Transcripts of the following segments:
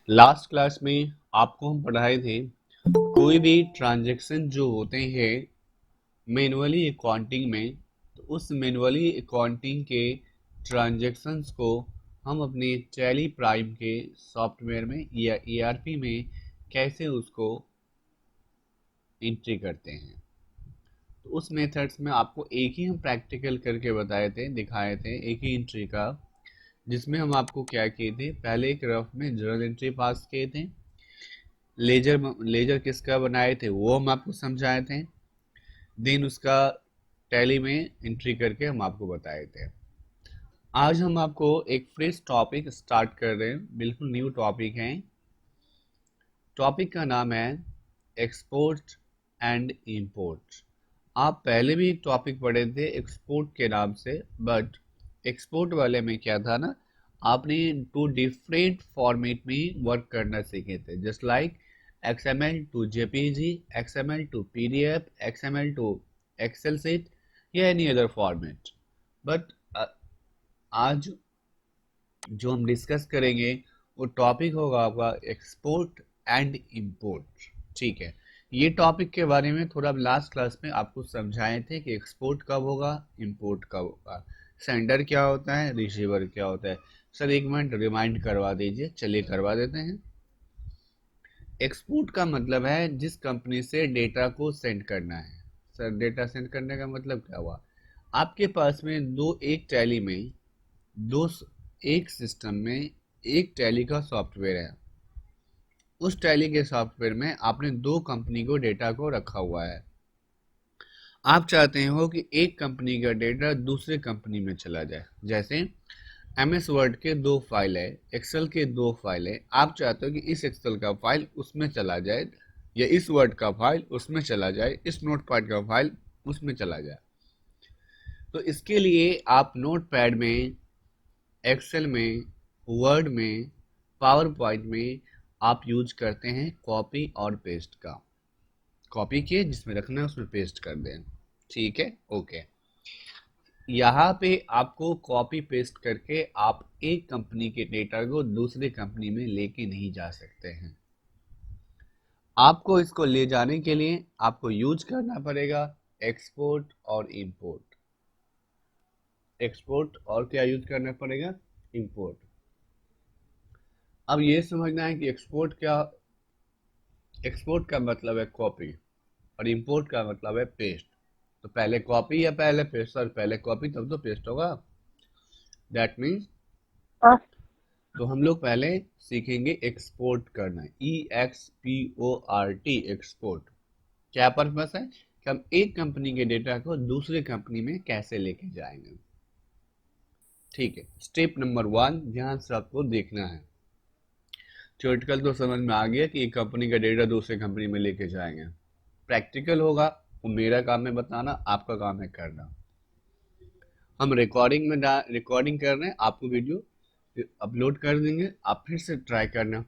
Last class में आपको हम पढ़ाए थे कोई भी ट्रांजैक्शन जो होते हैं मैनुअली अकाउंटिंग में, तो उस मैनुअली अकाउंटिंग के ट्रांजैक्शंस को हम अपने टैली प्राइम के सॉफ्टवेयर में या ईआरपी में कैसे उसको एंट्री करते हैं। तो उस मेथड्स में आपको एक ही हम प्रैक्टिकल करके बताए थे, दिखाए थे एक ही एंट्री का, जिसमें हम आपको क्या किए थे, पहले एक रफ में जर्नल एंट्री पास किए थे, लेजर लेजर किसका बनाए थे वो हम आपको समझाए थे, देन उसका टैली में एंट्री करके हम आपको बताए थे। आज हम आपको एक फ्रेश टॉपिक स्टार्ट कर रहे हैं, बिल्कुल न्यू टॉपिक है। टॉपिक का नाम है एक्सपोर्ट एंड इंपोर्ट। आप पहले भी एक टॉपिक पढ़े थे एक्सपोर्ट के नाम से, बट एक्सपोर्ट वाले में क्या था ना, आपने टू डिफरेंट फॉर्मेट में वर्क करना सीखे थे, just like XML to JPG, XML to PDF, XML to excel sheet या एनी अदर फॉर्मेट। बट आज जो हम डिस्कस करेंगे वो टॉपिक होगा आपका एक्सपोर्ट एंड इंपोर्ट। ठीक है, ये टॉपिक के बारे में थोड़ा लास्ट क्लास में आपको समझाए थे कि एक्सपोर्ट कब होगा, इंपोर्ट कब होगा, सेंडर क्या होता है, रिसीवर क्या होता है। सर एक मिनट रिमाइंड करवा दीजिए, चलिए करवा देते हैं। एक्सपोर्ट का मतलब है जिस कंपनी से डेटा को सेंड करना है। सर डेटा सेंड करने का मतलब क्या हुआ, आपके पास में एक टैली में दो एक सिस्टम में एक टैली का सॉफ्टवेयर है, उस टैली के सॉफ्टवेयर में आपने दो कंपनी को डेटा को रखा हुआ है। आप चाहते हो कि एक कंपनी का डेटा दूसरे कंपनी में चला जाए, जैसे MS वर्ड के दो फाइल है, एक्सेल के दो फाइल है, आप चाहते हो कि इस एक्सेल का फाइल उसमें चला जाए या इस वर्ड का फाइल उसमें चला जाए, इस नोटपैड का फाइल उसमें चला जाए। तो इसके लिए आप नोटपैड में, एक्सेल में, वर्ड में, पावर पॉइंट में आप यूज करते हैं कॉपी और पेस्ट का। कॉपी किए जिसमें रखना है उसमें पेस्ट कर दें। ठीक है, ओके। यहाँ पे आपको कॉपी पेस्ट करके आप एक कंपनी के डेटा को दूसरी कंपनी में लेके नहीं जा सकते हैं। आपको इसको ले जाने के लिए आपको यूज करना पड़ेगा एक्सपोर्ट और इंपोर्ट। एक्सपोर्ट और क्या यूज करना पड़ेगा, इंपोर्ट। अब ये समझना है कि एक्सपोर्ट का मतलब है कॉपी और इंपोर्ट का मतलब है पेस्ट। तो पहले कॉपी या पहले पेस्ट, सर पहले कॉपी तब तो पेस्ट होगा। दैट मीन्स हाँ। तो हम लोग पहले सीखेंगे एक्सपोर्ट करना, EXPORT, एक्सपोर्ट। क्या पर्पस है कि हम एक कंपनी के डेटा को दूसरे कंपनी में कैसे लेके जाएंगे। ठीक है, स्टेप नंबर 1 ध्यान से आपको देखना है। थ्योरेटिकल तो समझ में आ गया कि एक कंपनी का डेटा दूसरे कंपनी में लेके जाएंगे। प्रैक्टिकल होगा वो मेरा काम है बताना, आपका काम है करना। हम रिकॉर्डिंग कर रहे हैं, आपको वीडियो अपलोड कर देंगे, आप फिर से ट्राई करना।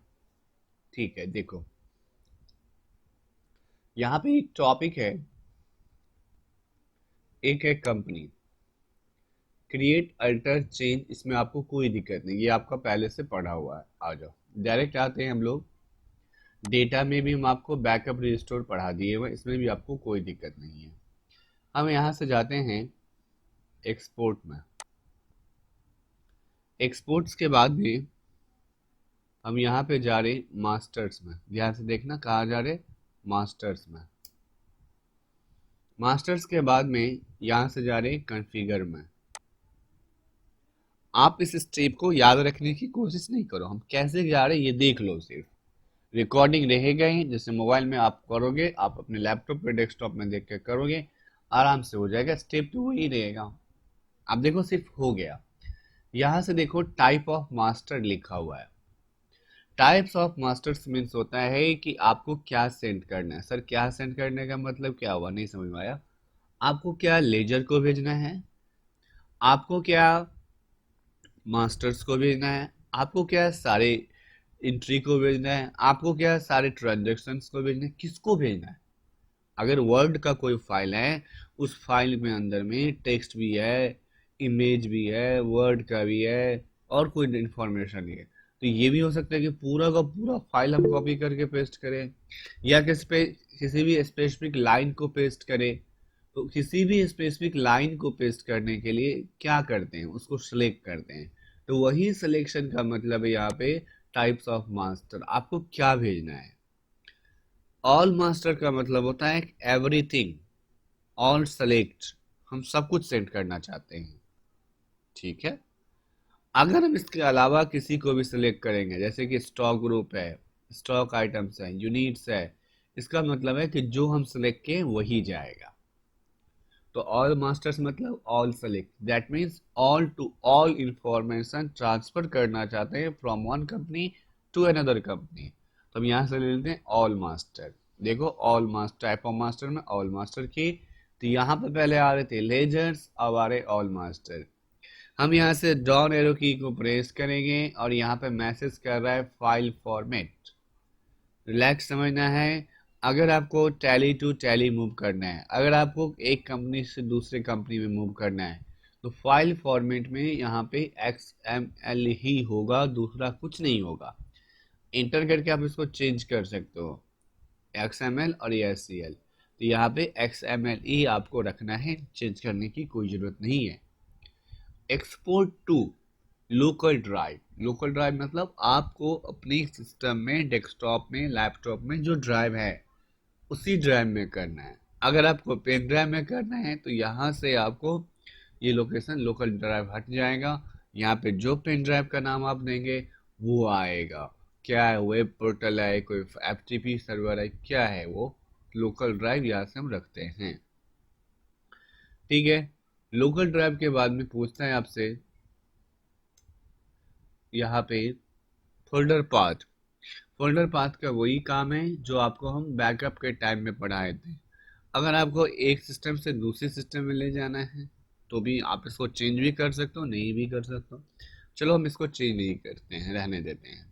ठीक है, देखो यहाँ पे एक टॉपिक है, एक है कंपनी क्रिएट अल्टर चेंज। इसमें आपको कोई दिक्कत नहीं, ये आपका पहले से पढ़ा हुआ है। आ जाओ डायरेक्ट आते हैं हम लोग। डेटा में भी हम आपको बैकअप रिस्टोर पढ़ा दिए हुए, इसमें भी आपको कोई दिक्कत नहीं है। हम यहाँ से जाते हैं एक्सपोर्ट में। एक्सपोर्ट्स के बाद में हम यहाँ पे जा रहे मास्टर्स में। ध्यान से देखना कहाँ जा रहे, मास्टर्स में। मास्टर्स के बाद में यहाँ से जा रहे कॉन्फ़िगर में। आप इस स्टेप को याद रखने की कोशिश नहीं करो, हम कैसे जा रहे ये देख लो, सिर्फ रिकॉर्डिंग रहेगा ही। जैसे मोबाइल में आप करोगे, आप अपने लैपटॉप पे डेस्कटॉप में देख के करोगे, आराम से हो जाएगा। स्टेप तो वही रहेगा। आप देखो सिर्फ हो गया। यहाँ से देखो टाइप ऑफ मास्टर लिखा हुआ है। टाइप्स ऑफ मास्टर्स मीन्स होता है कि आपको क्या सेंड करना है। सर क्या सेंड करने का मतलब क्या हुआ, नहीं समझ में आया। आपको क्या लेजर को भेजना है, आपको क्या मास्टर्स को भेजना है, आपको क्या सारे एंट्री को भेजना है, आपको क्या सारे ट्रांजेक्शन्स को भेजना है, किसको भेजना है। अगर वर्ड का कोई फाइल है, उस फाइल में अंदर में टेक्स्ट भी है, इमेज भी है, वर्ड का भी है और कोई इंफॉर्मेशन भी है, तो ये भी हो सकता है कि पूरा का पूरा फाइल हम कॉपी करके पेस्ट करें, या किसी भी स्पेसिफिक लाइन को पेस्ट करें। तो किसी भी स्पेसिफिक लाइन को पेस्ट करने के लिए क्या करते हैं, उसको सिलेक्ट करते हैं। तो वही सिलेक्शन का मतलब है यहाँ पे टाइप्स ऑफ मास्टर, आपको क्या भेजना है। ऑल मास्टर का मतलब होता है एवरीथिंग, ऑल सेलेक्ट, हम सब कुछ सेंड करना चाहते हैं, ठीक है। अगर हम इसके अलावा किसी को भी सिलेक्ट करेंगे, जैसे कि स्टॉक ग्रुप है, स्टॉक आइटम्स है, यूनिट्स है, इसका मतलब है कि जो हम सिलेक्ट किए वही जाएगा। तो ऑल मास्टर्स मतलब all select, that means all to all information transfer करना चाहते हैं from one company to another company. तो हम यहाँ से ले लेते हैं ऑल मास्टर। देखो all master, type of master में ऑल मास्टर की, तो यहाँ पे पहले आ रहे थे लेजर्स, अब आ रहे ऑल मास्टर। हम यहाँ से डाउन एरो की को प्रेस करेंगे और यहाँ पे मैसेज कर रहा है फाइल फॉर्मेट। रिलैक्स समझना है। अगर आपको टैली टू टैली मूव करना है, अगर आपको एक कंपनी से दूसरे कंपनी में मूव करना है, तो फाइल फॉर्मेट में यहाँ पे XML ही होगा, दूसरा कुछ नहीं होगा। इंटर करके आप इसको चेंज कर सकते हो, XML और ये SCL। तो यहाँ पे XML ही आपको रखना है, चेंज करने की कोई ज़रूरत नहीं है। Export to local drive, local drive मतलब आपको अपने सिस्टम में, डेस्कटॉप में, लैपटॉप में जो ड्राइव है उसी ड्राइव में करना है। अगर आपको पेन ड्राइव में करना है तो यहाँ से आपको ये लोकेशन लोकल ड्राइव हट जाएगा। यहाँ पे जो पेन ड्राइव का नाम आप देंगे वो आएगा। क्या है, वेब पोर्टल है, कोई FTP सर्वर है, क्या है वो, लोकल ड्राइव यहाँ से हम रखते हैं, ठीक है। लोकल ड्राइव के बाद में पूछता है आपसे यहाँ पे फोल्डर पाथ। फोल्डर पाथ का वही काम है जो आपको हम बैकअप के टाइम में पढ़ाए थे। अगर आपको एक सिस्टम से दूसरे सिस्टम में ले जाना है तो भी आप इसको चेंज भी कर सकते हो, नहीं भी कर सकते हो। चलो हम इसको चेंज नहीं करते हैं, रहने देते हैं।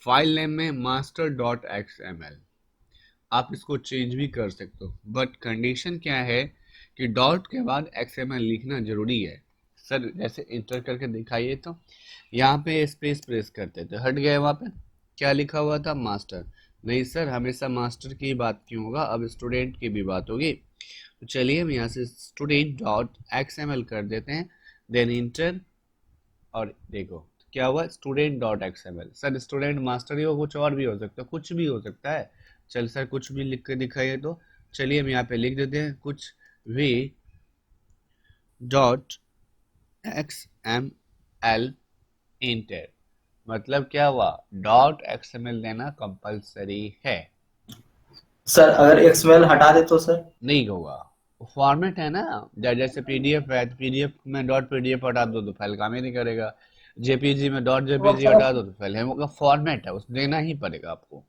फाइल नेम में मास्टर डॉट XML, आप इसको चेंज भी कर सकते हो, बट कंडीशन क्या है कि डॉट के बाद XML लिखना जरूरी है। सर जैसे इंटर करके दिखाइए, तो यहाँ पे स्पेस प्रेस करते थे, हट गए, वहाँ पे क्या लिखा हुआ था, मास्टर। नहीं सर, हमेशा मास्टर की बात क्यों होगा, अब स्टूडेंट की भी बात होगी। तो चलिए हम यहाँ से स्टूडेंट डॉट XML कर देते हैं, देन इंटर। और देखो क्या हुआ, student dot XML। Sir student master ही हो, कुछ और भी हो सकता है, कुछ भी हो सकता है। चल सर कुछ भी लिख के दिखाइए, तो चलिए हम यहाँ पे लिख देते हैं कुछ भी डॉट XML इंटर। मतलब क्या हुआ, डॉट XML देना कंपलसरी है। सर अगर एक्सएमएल हटा दे तो सर? नहीं होगा, फॉर्मेट है ना। जैसे PDF है तो PDF में डॉट PDF हटा दो तो फाइल काम ही नहीं करेगा। JPG में डॉट वो JPG हटा दो पर तो फाइल है, वो फॉर्मेट है, उस देना ही पड़ेगा आपको।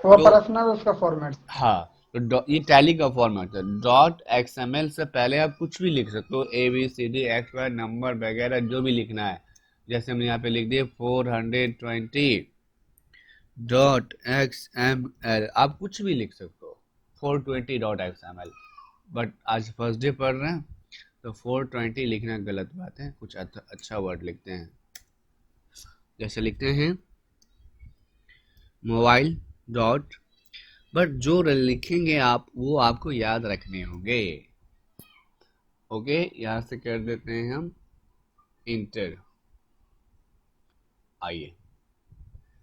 वो तो पर्सनल उसका फॉर्मेट। हाँ, तो ये टैली का फॉर्मेट है। डॉट XML से पहले आप कुछ भी लिख सकते हो, ABCD XY नंबर वगैरह जो भी लिखना है। जैसे हमने यहाँ पे लिख दिए 420 डॉट XML, आप कुछ भी लिख सकते हो 420 डॉट XML। बट आज फर्स्ट डे पढ़ रहे हैं तो 420 लिखना गलत बात है, कुछ अच्छा वर्ड लिखते हैं। जैसे लिखते हैं मोबाइल डॉट, बट जो लिखेंगे आप वो आपको याद रखने होंगे। ओके, यहाँ से कर देते हैं हम इंटर। आइए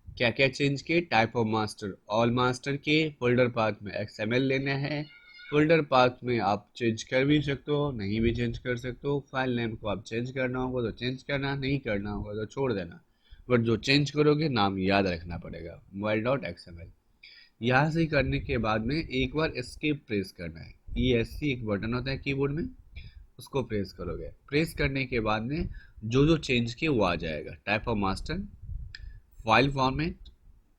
क्या क्या चेंज किए, type of master all master के, फोल्डर पाथ में XML लेना है। फोल्डर पाथ में आप चेंज कर भी सकते हो, नहीं भी चेंज कर सकते हो। फाइल नेम को आप चेंज करना होगा तो चेंज करना, नहीं करना होगा तो छोड़ देना। बट जो चेंज करोगे नाम याद रखना पड़ेगा, मोबाइल डॉट XML। यहाँ से करने के बाद में एक बार एस्केप प्रेस करना है। ESC एक बटन होता है कीबोर्ड में, उसको प्रेस करोगे। प्रेस करने के बाद में जो जो चेंज किए वो आ जाएगा। Type of master, file format,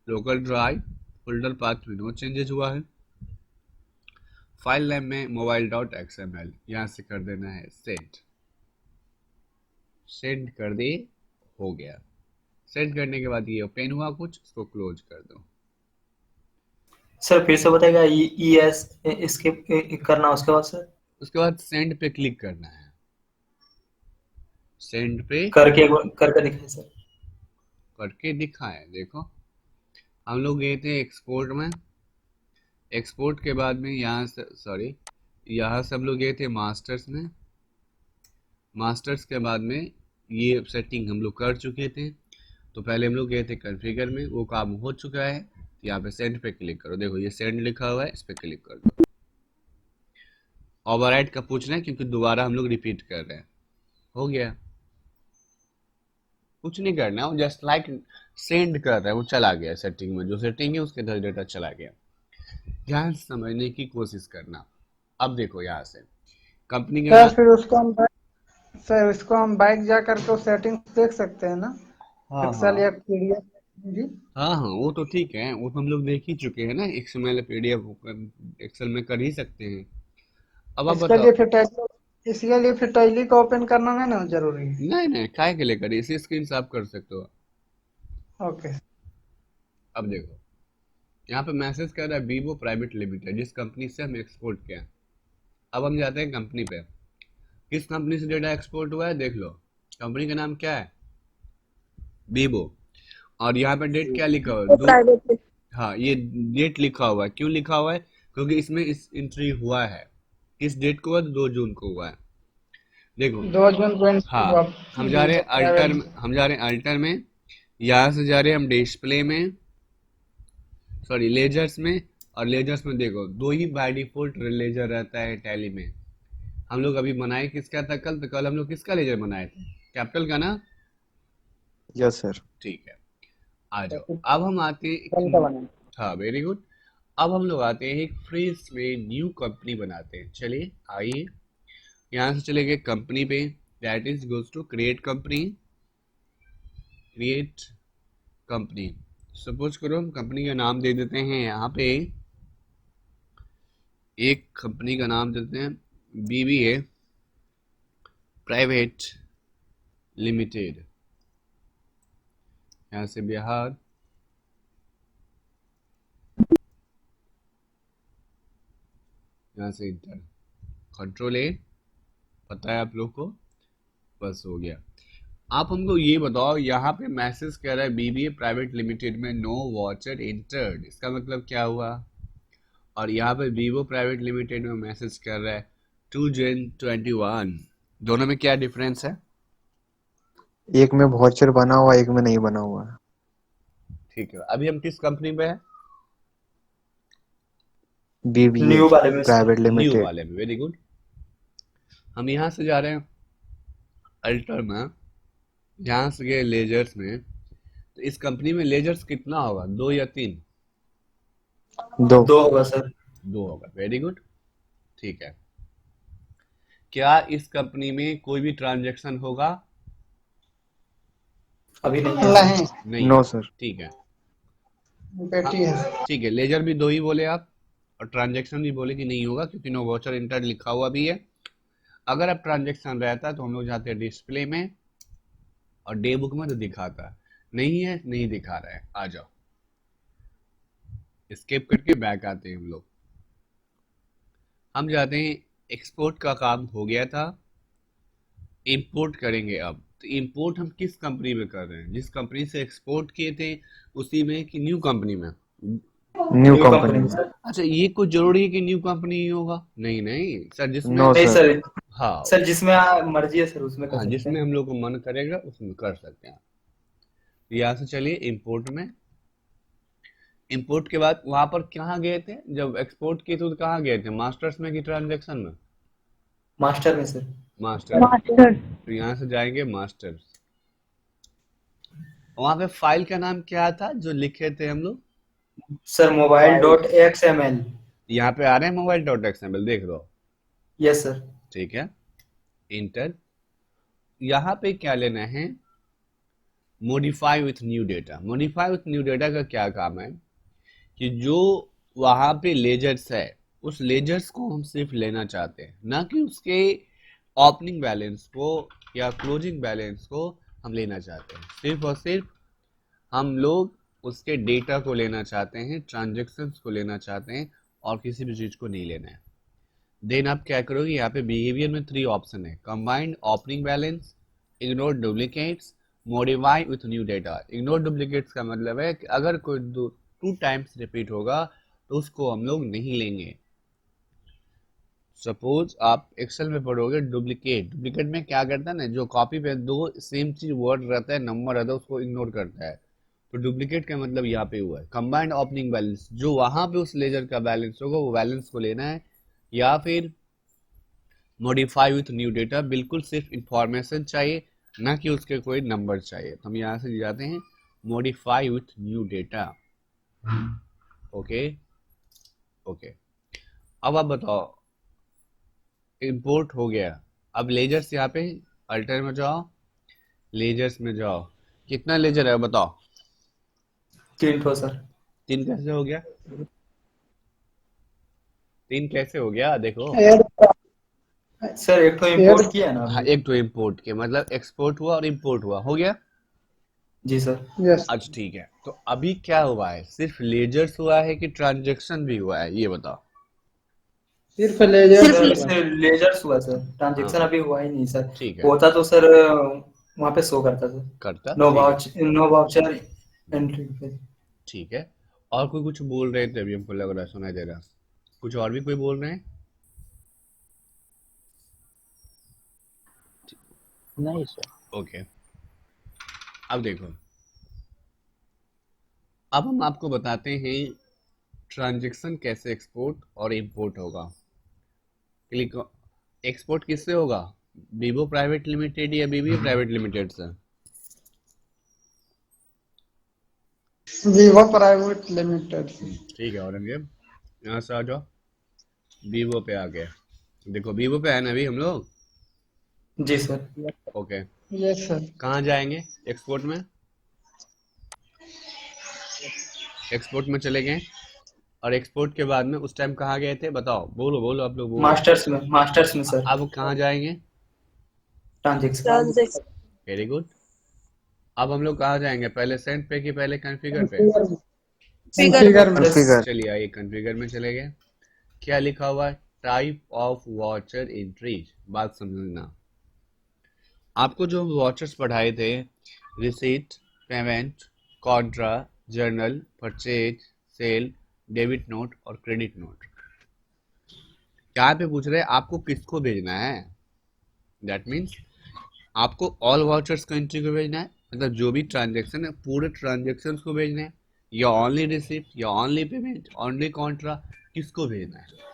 local drive, folder path में नो चेंजेस हुआ है। फाइल नेम में मोबाइल डॉट XML, यहाँ से कर देना है सेंड। सेंड कर दे, हो गया। सेंड करने के बाद ये ओपन हुआ कुछ, इसको क्लोज कर दो। सर फिर से बताएगा, ई एस स्किप करना उसके बाद सर? उसके बाद सेंड पे क्लिक करना है, सेंड पे। करके एक बार करके दिखाए सर। करके दिखाएं। देखो हम लोग गए थे एक्सपोर्ट में, एक्सपोर्ट के बाद में यहाँ से सॉरी यहाँ से हम लोग गए थे मास्टर्स में, मास्टर्स के बाद में ये सेटिंग हम लोग कर चुके थे। तो पहले हम लोग गए थे कॉन्फ़िगर में, वो काम हो चुका है। तो यहाँ पे सेंड पे क्लिक करो, देखो ये सेंड लिखा हुआ है, इस पे क्लिक कर दो। ओवरराइट का पूछ रहे हैं क्योंकि दोबारा हम लोग रिपीट कर रहे हैं। हो गया, कुछ नहीं करना है, वो जस्ट लाइक सेंड कर रहा है, वो चला गया सेटिंग में, जो सेटिंग है उसके अंदर डेटा चला गया। ध्यान से समझने की कोशिश करना। अब देखो यहाँ से कंपनी का सर नाम, फिर उसको हम सर इसको हम बैक जा करके तो सेटिंग्स देख सकते हैं ना, हाँ एक्सेल हाँ या पीडीएफ। जी हाँ हाँ, वो तो ठीक है, वो तो हम लोग देख ही चुके हैं ना, एक्सएमएल पीडीएफ एक्सेल में कर ही सकते हैं। अब आप इसके बताओ। लिए फिर टैली, इसके लिए फिर टैली को ओपन करना है ना जरूरी है। नहीं नहीं, काय के लिए करिए, इसी स्क्रीन से आप कर सकते हो। ओके। अब देखो यहाँ पे मैसेज कर रहा है वीवो प्राइवेट लिमिटेड, जिस कंपनी से हम एक्सपोर्ट किया। अब हम जाते हैं कंपनी पे, किस कंपनी से डेटा एक्सपोर्ट हुआ है देख लो। कंपनी का नाम क्या है, वीवो। और यहाँ पे डेट क्या लिखा हुआ है, दो, प्राइवेट। हाँ ये डेट लिखा हुआ है, क्यों लिखा हुआ है, क्योंकि इसमें इस एंट्री हुआ है, किस डेट को हुआ, 2 जून को हुआ है। देखो 2 जून को हाँ, हुआ हम जा रहे हैं अल्टर में, प्राइवेट। हम जा रहे हैं अल्टर में, यहाँ से जा रहे हैं हम डिस्प्ले में, सॉरी लेजर्स में। और लेजर्स में देखो दो ही बाय डिफॉल्ट लेजर रहता है टैली में। हम लोग अभी बनाए किसका था कल, तो कल हम लोग किसका लेजर बनाए थे, कैपिटल का ना। Yes sir. ठीक है, आ जाओ। अब हम आते हैं कल का बना। हाँ वेरी गुड। अब हम लोग आते हैं एक फ्रेश में न्यू कंपनी बनाते हैं। चलिए आइए, यहाँ से चले गए कंपनी पे, that is goes to create company, create company. Suppose करो हम कंपनी का नाम दे देते हैं, यहाँ पे एक कंपनी का नाम देते हैं बीबीए प्राइवेट लिमिटेड, यहाँ से बिहार, यहाँ से इंटर, कंट्रोल ए, पता है आप लोग को, बस हो गया। आप हमको ये बताओ, यहाँ पे मैसेज कह रहा है बीबीए प्राइवेट लिमिटेड में नो वॉचर इंटर्ड, इसका मतलब क्या हुआ। और यहाँ पे वीवो प्राइवेट लिमिटेड में मैसेज कर रहा है 2 Jan 2021, दोनों में क्या डिफरेंस है। एक में वाउचर बना हुआ, एक में नहीं बना हुआ है। ठीक है, अभी हम किस कंपनी पे है, बीबीए न्यू वाले में प्राइवेट न्यू लिमिटेड। वाले में, वेरी गुड। हम यहाँ से जा रहे हैं अल्टर में, यहाँ से गए लेजर्स में, तो इस कंपनी में लेजर्स कितना होगा, 2 या 3, दो। 2 होगा सर। 2 होगा, वेरी गुड। ठीक है, क्या इस कंपनी में कोई भी ट्रांजैक्शन होगा, अभी नहीं है सर। नहीं, नहीं नो है। सर। ठीक है, पेटी है। ठीक है, लेजर भी 2 ही बोले आप, और ट्रांजैक्शन भी बोले कि नहीं होगा क्योंकि नो वॉचर इंटर लिखा हुआ भी है। अगर अब ट्रांजैक्शन रहता तो हम लोग जाते हैं डिस्प्ले में, और डे बुक में तो दिखाता, नहीं है, नहीं दिखा रहा है। आ जाओ, स्किप करके बैक आते हैं हम लोग, हम जाते हैं एक्सपोर्ट का काम हो गया था, इंपोर्ट करेंगे। अब तो इंपोर्ट हम किस कंपनी में कर रहे हैं, जिस कंपनी से एक्सपोर्ट किए थे उसी में कि न्यू कंपनी में। न्यू न्यू कंपनी कंपनी में में। सर। अच्छा, ये कुछ जरूरी है कि न्यू कंपनी ही होगा, नहीं नहीं सर, जिसमें नो नहीं सर। सर, हाँ सर जिसमें मर्जी है सर उसमें कर हाँ, सकते जिसमें हैं। हम लोग को मन करेगा उसमें कर सकते हैं। यहाँ से चलिए इंपोर्ट में, इंपोर्ट के बाद वहां पर कहाँ गए थे, जब एक्सपोर्ट किए थे तो कहाँ गए थे, मास्टर्स में कि ट्रांजेक्शन में, मास्टर में सर। मास्टर। मास्टर। तो यहाँ से जाएंगे मास्टर्स, वहां पे फाइल का नाम क्या था जो लिखे थे हम लोग, सर मोबाइल डॉट XML। यहाँ पे आ रहे हैं मोबाइल डॉट एक्सएमएल, देख लो। Yes sir. ठीक है, इंटर। यहाँ पे क्या लेना है, modify with new data. Modify with new data का क्या काम है कि जो वहां पे लेजर्स है, उस लेजर्स को हम सिर्फ लेना चाहते हैं, ना कि उसके ओपनिंग बैलेंस को या क्लोजिंग बैलेंस को हम लेना चाहते हैं। सिर्फ और सिर्फ हम लोग उसके डेटा को लेना चाहते हैं, ट्रांजेक्शन्स को लेना चाहते हैं, और किसी भी चीज़ को नहीं लेना है। देन आप क्या करोगे, यहाँ पे बिहेवियर में 3 ऑप्शन है, combined, opening balance, ignore duplicates, modify with new data. Ignore duplicates का मतलब है कि अगर कोई 2 टाइम्स रिपीट होगा तो उसको हम लोग नहीं लेंगे। सपोज आप एक्सेल में पढ़ोगे डुप्लीकेट, डुप्लीकेट में क्या करता है ना, जो कॉपी पे 2 सेम चीज वर्ड रहता है, नंबर रहता है, उसको इग्नोर करता है। तो डुप्लीकेट का मतलब यहाँ पे हुआ है। कंबाइंड ओपनिंग बैलेंस, जो वहां पे उस लेजर का बैलेंस होगा वो बैलेंस को लेना है। या फिर मॉडिफाई विथ न्यू डेटा, बिल्कुल सिर्फ इंफॉर्मेशन चाहिए, ना कि उसके कोई नंबर चाहिए। तो हम यहाँ से जाते हैं modify with new data. Okay okay, अब आप बताओ, इंपोर्ट हो गया। अब लेजर्स यहाँ पे अल्टर में जाओ, लेजर्स में जाओ, कितना लेजर है बताओ? 3 ठो सर। 3 कैसे हो गया? 3 कैसे हो गया देखो। ऐड सर एक ठो ऐड इम्पोर्ट किया ना हाँ, अभी। एक तो इंपोर्ट के मतलब एक्सपोर्ट हुआ और इंपोर्ट हुआ, हो गया। जी सर। यस अच्छा ठीक है, तो अभी क्या हुआ है? सिर्फ लेजर्स हुआ है कि ट्रांजैक्शन भी हुआ है, ये बताओ। सिर्फ लेजर सर हुआ। से लेजर्स हुआ सर, ट्रांजेक्शन हाँ अभी हुआ ही नहीं सर। ठीक है, होता तो सर वहाँ पे शो करता सर। करता नो ठीक है, वाउच नो वाउचर एंट्री पे। ठीक है। और कोई कुछ बोल रहे थे अभी, हमको लग रहा है सुनाई दे रहा। कुछ और भी कोई बोल रहे हैं? नहीं सर। ओके, अब देखो, अब हम आपको बताते हैं ट्रांजैक्शन कैसे एक्सपोर्ट और इंपोर्ट होगा। क्लिक, एक्सपोर्ट किससे होगा? वीवो प्राइवेट लिमिटेड या बीबीए प्राइवेट लिमिटेड से? Vivo private limited. ठीक है औरंगजेब, यहाँ से आ जाओ, वीवो पे आ गए। देखो वीवो पे है ना अभी हम लोग। जी सर। Okay, yes sir. कहाँ जाएंगे? एक्सपोर्ट में, एक्सपोर्ट में चले गए। और एक्सपोर्ट के बाद में उस टाइम कहाँ गए थे बताओ, बोलो बोलो, आप लोग बोलो। मास्टर्स में सर। अब कहाँ जाएंगे? ट्रांजेक्शन। Very good. अब हम लोग कहाँ जाएंगे? पहले सेंड पे कि पहले कॉन्फ़िगर पे? कॉन्फ़िगर में। कॉन्फ़िगर। चलिए आइए कॉन्फ़िगर में चले गए। क्या लिखा हुआ है? Type of voucher entries. बात समझना, आपको जो वॉचर्स पढ़ाए थे, receipt, payment, contra, journal, purchase, sale, debit note और क्रेडिट नोट, यहाँ पे पूछ रहे हैं आपको किसको भेजना है। दैट मीन्स आपको ऑल वाउचर्स को एंट्री को भेजना है, मतलब जो भी ट्रांजेक्शन है पूरे ट्रांजेक्शन को भेजना है, या ओनली रिसिप्ट, या ओनली पेमेंट, ओनली कॉन्ट्रा, किसको भेजना है?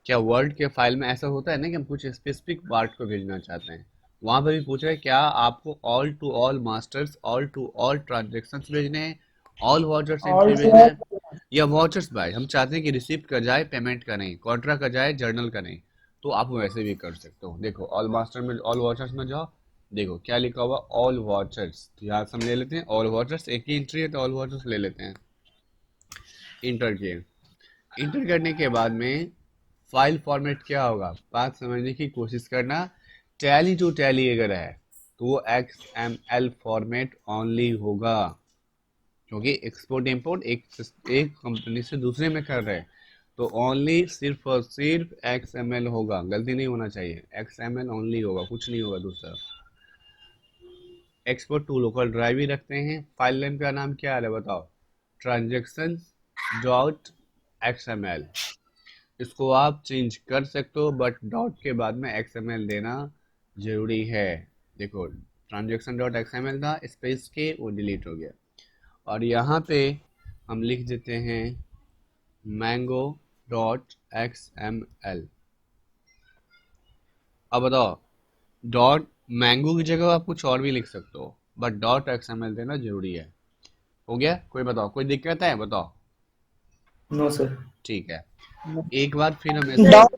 क्या वर्ड के फाइल में ऐसा होता है ना कि हम कुछ स्पेसिफिक पार्ट को भेजना चाहते हैं? वहां पर भी पूछ रहे हैं क्या आपको all to all masters, all to all transactions भेजने हैं, all vouchers all entry to भेजना ऑल। है, या वाउचर्स बाय, हम चाहते हैं कि रिसिप्ट का जाए पेमेंट का नहीं, कॉन्ट्रा का जाए जर्नल का नहीं। तो आप वैसे भी कर सकते हो। देखो ऑल मास्टर में, ऑल वाउचर्स में जाओ, देखो क्या लिखा हुआ, ऑल वाउचर्स। तो यहाँ से हम ले लेते हैं ऑल वाउचर्स, एक ही एंट्री है तो ऑल वाउचर्स ले लेते हैं। इंटर किए, इंटर करने के बाद में फाइल फॉर्मेट क्या होगा, बात समझने की कोशिश करना। टैली टू टैली अगर है तो वो XML फॉर्मेट ओनली होगा, क्योंकि एक्सपोर्ट इंपोर्ट एक कंपनी से दूसरे में कर रहे हैं, तो ओनली सिर्फ और सिर्फ XML होगा। गलती नहीं होना चाहिए, XML ओनली होगा, कुछ नहीं होगा दूसरा। एक्सपोर्ट टू लोकल ड्राइव ही रखते हैं। फाइल नेम का नाम क्या है बताओ? Transaction dot XML। इसको आप चेंज कर सकते हो, बट डॉट के बाद में XML देना जरूरी है। देखो ट्रांजेक्शन डॉट XML था, स्पेस के वो डिलीट हो गया, और यहाँ पे हम लिख देते हैं मैंगो डॉट XML। अब बताओ, डॉट मैंगो की जगह आप कुछ और भी लिख सकते हो, बट डॉट XML देना जरूरी है। हो गया? कोई बताओ, कोई दिक्कत है बताओ? No sir. ठीक है, एक बार फिर हम ऐसे, डॉट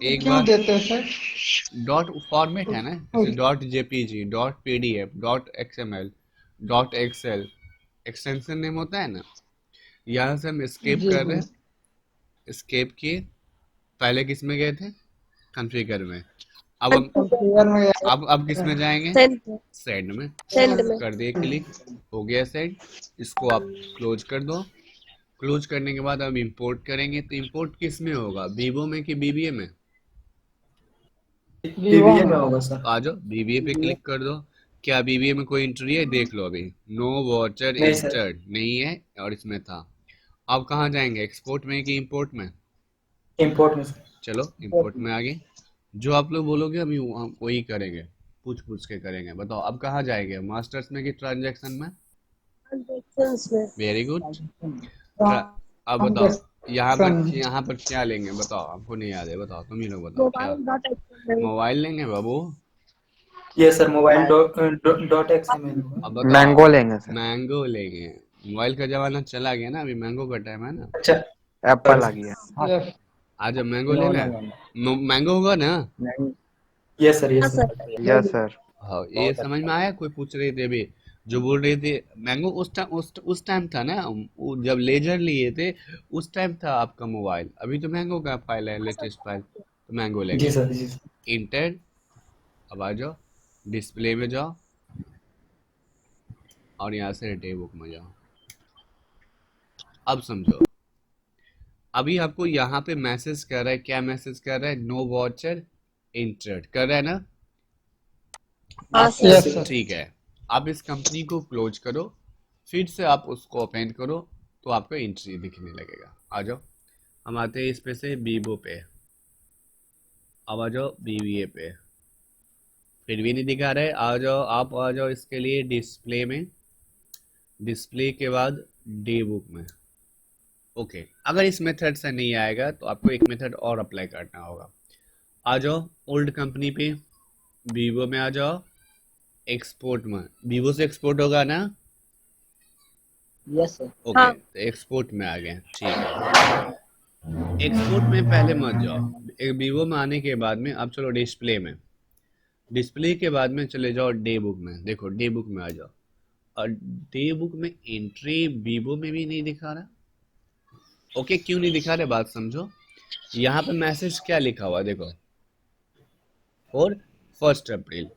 एक क्यों बार देते हैं सर? डॉट फॉर्मेट है ना, जैसे dot JPG, dot PDF, dot XML, dot excel, extension name होता है ना। यहाँ से हम एस्केप जी कर रहे जी। हैं, एस्केप किए, पहले किस में गए थे? कॉन्फ़िगर में। अब हम, कॉन्फ़िगर में गया अब किस में जाएंगे? सेंड में। है। कर दिए क्लिक, हो गया सेंड। इसको आप क्लोज कर दो। क्लोज करने के बाद अब इंपोर्ट करेंगे, तो इंपोर्ट किस में होगा, वीवो में कि BBA में? वीवो बीबीए में में। होगा सर। आ जाओ BBA पे क्लिक कर दो। क्या बीबीए में कोई एंट्री है? देख लो अभी, नो वॉचर नहीं सर, इंस्टर्ड नहीं है, और इसमें था। अब कहाँ जाएंगे, एक्सपोर्ट में कि इंपोर्ट में? इंपोर्ट में सर। चलो इंपोर्ट में आगे, जो आप लोग बोलोगे हम वही करेंगे, पूछ पूछ के करेंगे। बताओ अब कहाँ जाएंगे, मास्टर्स में कि ट्रांजैक्शन में? ट्रांजेक्शंस में। Very good. अब बताओ ट्रांजेक्शन। यहाँ पर क्या लेंगे, बताओ, आपको नहीं याद है, बताओ तुम ही लोग बताओ क्या। Mobile dot XML. मोबाइल लेंगे बाबू? ये सर मोबाइल डॉट XML होगा। अब बताओ, मैंगो लेंगे सर। मैंगो लेंगे? मोबाइल का जमाना चला गया ना, अभी मैंगो का टाइम है ना। अच्छा एप्पल आ सर। गया। यस। आज अब मैंगो ले लें? मैंगो होगा ना? यस सर, हाँ yes sir. Sir. Yes sir. हाँ, ये समझ में आया? कोई पूछ रहे थे अभी, जो बोल रहे थे मैंगो, उस टाइम था ना, जब लेजर लिए थे उस टाइम था आपका मोबाइल। अभी तो मैंगो का फाइल है, लेटेस्ट फाइल, तो मैंगो जी लेंगे। सर, जी सर। इंटर, अब आ जाओ, डिस्प्ले में जाओ, और यहाँ से डे बुक में जाओ। अब समझो, अभी आपको यहाँ पे मैसेज कर रहा है, क्या मैसेज कर रहा है? नो वॉचर इंटर्ड कर रहा है ना? हाँ yes sir. Yes sir. Sir. ठीक है। आप इस कंपनी को क्लोज करो, फिर से आप उसको ओपन करो, तो आपको एंट्री दिखने लगेगा। आ जाओ, हम आते हैं इस पे से बीबो पे। अब आ जाओ बीबीए पे, फिर भी नहीं दिखा रहे। आ जाओ, आप आ जाओ इसके लिए डिस्प्ले में, डिस्प्ले के बाद डे बुक में। ओके, अगर इस मेथड से नहीं आएगा तो आपको एक मेथड और अप्लाई करना होगा। आ जाओ ओल्ड कंपनी पे, वीवो में आ जाओ, एक्सपोर्ट में, वीवो से एक्सपोर्ट होगा ना? Yes sir. ओके, हाँ। तो एक्सपोर्ट में आ गए, ठीक है। एक्सपोर्ट में पहले मत जाओ, एक वीवो में आने के बाद में अब चलो डिस्प्ले में, डिस्प्ले के बाद में चले जाओ डे बुक में। देखो डे बुक में आ जाओ, और डे बुक में एंट्री वीवो में भी नहीं दिखा रहा। ओके, क्यों नहीं दिखा रहा, बात समझो। यहाँ पे मैसेज क्या लिखा हुआ है, देखो, और 1 अप्रैल।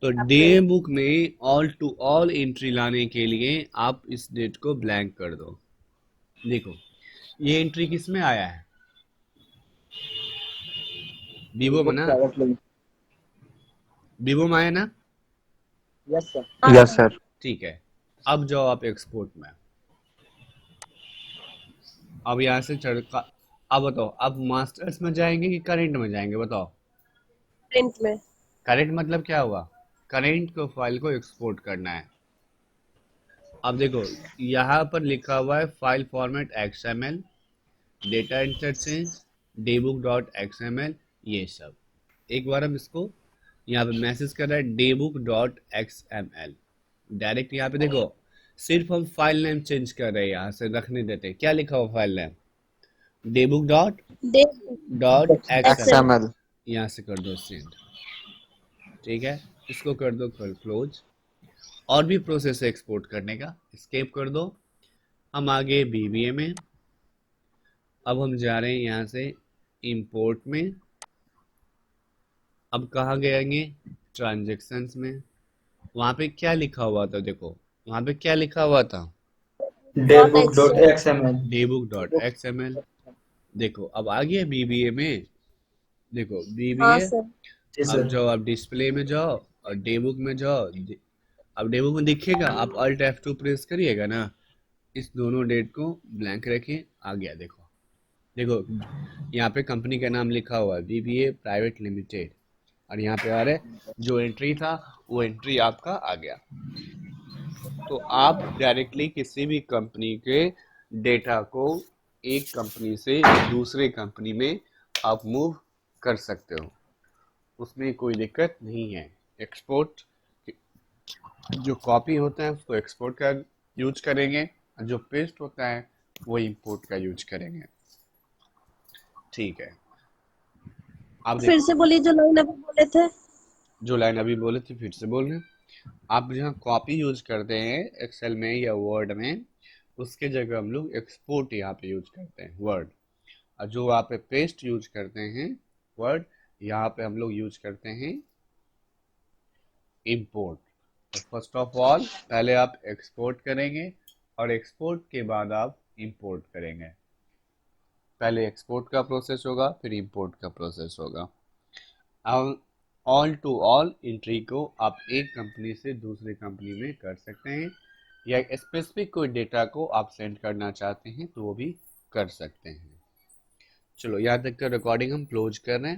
तो डे बुक में ऑल टू ऑल एंट्री लाने के लिए आप इस डेट को ब्लैंक कर दो। देखो ये एंट्री किस में आया है, वीवो में बुक ना? Private limited. वीवो में आया ना? Yes sir. हाँ यस सर। सर। ठीक है। अब जाओ आप एक्सपोर्ट में, अब यहाँ से चढ़ का, अब बताओ, अब मास्टर्स में जाएंगे कि करेंट में जाएंगे, बताओ। प्रिंट में। करेंट मतलब क्या हुआ, करेंट को फाइल को एक्सपोर्ट करना है। अब देखो यहाँ पर लिखा हुआ है file format XML, data interchange, day book dot XML, ये सब। एक बार हम इसको, यहाँ पे मैसेज कर रहा है डेबुक डॉट XML, डायरेक्ट यहाँ पे देखो, सिर्फ हम फाइल नेम चेंज कर रहे हैं, यहाँ से रखने देते हैं। क्या लिखा हुआ file name? Day book dot day XML। XML। यहाँ से कर दो सेंड, ठीक है। इसको कर दो क्लोज। और भी प्रोसेस है एक्सपोर्ट करने का, स्केप कर दो। हम आगे बीबीए में, अब हम जा रहे हैं यहाँ से इंपोर्ट में। अब कहाँ गएंगे, ट्रांजेक्शन्स में। वहाँ पे क्या लिखा हुआ था, देखो वहाँ पे क्या लिखा हुआ था, day book dot XML। Day book dot XML। देखो अब आ गया बीबीए में, देखो हाँ बीबीए। सर। जी अब सर। जाओ, आप डिस्प्ले में जाओ और डेबुक में जाओ। अब डेबुक में दिखेगा, आप अल्ट F2 प्रेस करिएगा ना, इस दोनों डेट को ब्लैंक रखें, आ गया। देखो देखो यहाँ पे कंपनी का नाम लिखा हुआ है बीबीए प्राइवेट लिमिटेड, और यहाँ पे आ रहा है जो एंट्री था वो एंट्री आपका आ गया। तो आप डायरेक्टली किसी भी कंपनी के डेटा को एक कंपनी से दूसरे कंपनी में आप मूव कर सकते हो, उसमें कोई दिक्कत नहीं है। एक्सपोर्ट जो कॉपी होता है उसको एक्सपोर्ट का यूज करेंगे, और जो पेस्ट होता है वो इंपोर्ट का यूज करेंगे, ठीक है। आप फिर देखो, से बोलिए जो लाइन अभी बोले थे। जो लाइन अभी बोले थे फिर से बोल रहे हैं। आप जहाँ कॉपी यूज करते हैं एक्सेल में या वर्ड में, उसके जगह हम लोग एक्सपोर्ट यहाँ पे यूज करते हैं, वर्ड। और जो वहाँ पे पेस्ट यूज करते हैं वर्ड, यहाँ पे हम लोग यूज करते हैं इंपोर्ट। तो फर्स्ट ऑफ ऑल पहले आप एक्सपोर्ट करेंगे, और एक्सपोर्ट के बाद आप इंपोर्ट करेंगे। पहले एक्सपोर्ट का प्रोसेस होगा, फिर इंपोर्ट का प्रोसेस होगा। अब ऑल टू ऑल एंट्री को आप एक कंपनी से दूसरी कंपनी में कर सकते हैं, या स्पेसिफिक कोई डेटा को आप सेंड करना चाहते हैं तो वो भी कर सकते हैं। चलो यहाँ तक का रिकॉर्डिंग हम क्लोज कर रहे हैं।